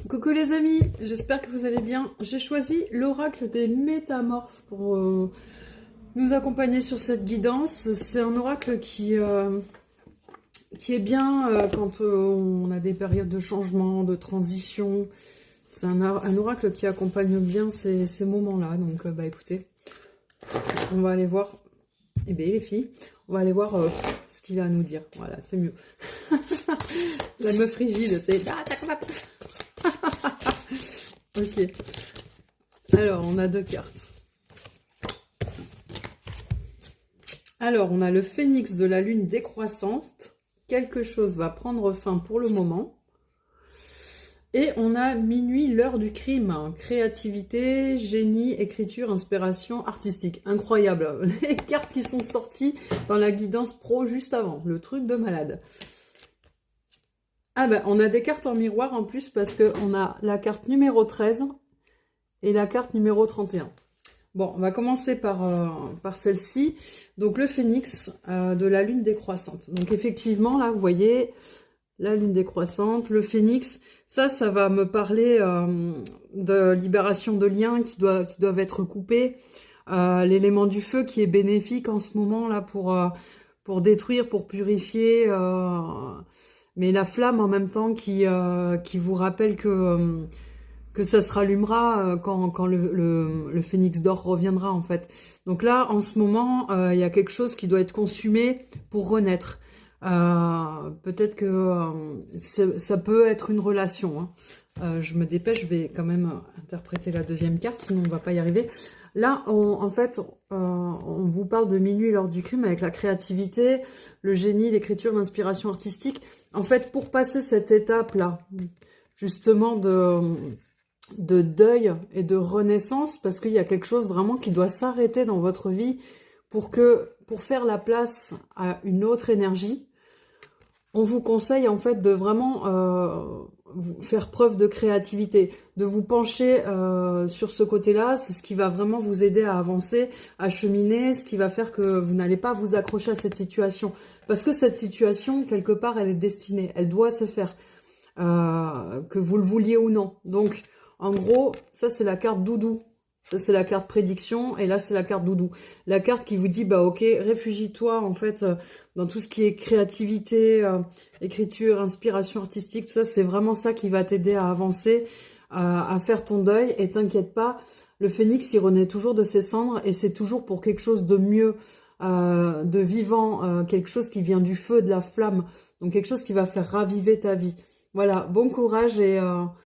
Coucou les amis, j'espère que vous allez bien. J'ai choisi l'oracle des métamorphes pour nous accompagner sur cette guidance. C'est un oracle qui est bien quand on a des périodes de changement, de transition. C'est un oracle qui accompagne bien ces moments-là. Donc écoutez, on va aller voir, eh bien les filles, on va aller voir ce qu'il a à nous dire. Voilà, c'est mieux. La meuf rigide, tu sais. Ok. Alors, on a deux cartes. Alors, on a le phénix de la lune décroissante. Quelque chose va prendre fin pour le moment. Et on a minuit, l'heure du crime. Créativité, génie, écriture, inspiration, artistique. Incroyable. Les cartes qui sont sorties dans la guidance pro juste avant. Le truc de malade. Ah ben, on a des cartes en miroir en plus parce qu'on a la carte numéro 13 et la carte numéro 31. Bon, on va commencer par celle-ci. Donc, le phénix de la lune décroissante. Donc, effectivement, là, vous voyez, la lune décroissante, le phénix. Ça va me parler de libération de liens qui doivent être coupés. L'élément du feu qui est bénéfique en ce moment, là, pour détruire, pour purifier. Mais la flamme, en même temps, qui vous rappelle que ça se rallumera quand le phénix d'or reviendra, en fait. Donc là, en ce moment, il y a quelque chose qui doit être consumé pour renaître. Peut-être que ça peut être une relation. Hein. Je me dépêche, je vais quand même interpréter la deuxième carte, sinon on ne va pas y arriver. Là, en fait, on vous parle de minuit lors du crime avec la créativité, le génie, l'écriture, l'inspiration artistique. En fait, pour passer cette étape-là, justement de deuil et de renaissance, parce qu'il y a quelque chose vraiment qui doit s'arrêter dans votre vie pour faire la place à une autre énergie. On vous conseille en fait de vraiment faire preuve de créativité, de vous pencher sur ce côté-là. C'est ce qui va vraiment vous aider à avancer, à cheminer, ce qui va faire que vous n'allez pas vous accrocher à cette situation. Parce que cette situation, quelque part, elle est destinée, elle doit se faire, que vous le vouliez ou non. Donc, en gros, ça c'est la carte doudou. Ça c'est la carte prédiction et là c'est la carte doudou. La carte qui vous dit, bah ok, réfugie-toi en fait dans tout ce qui est créativité, écriture, inspiration artistique, tout ça, c'est vraiment ça qui va t'aider à avancer, à faire ton deuil. Et t'inquiète pas, le phénix il renaît toujours de ses cendres et c'est toujours pour quelque chose de mieux, de vivant, quelque chose qui vient du feu, de la flamme, donc quelque chose qui va faire raviver ta vie. Voilà, bon courage et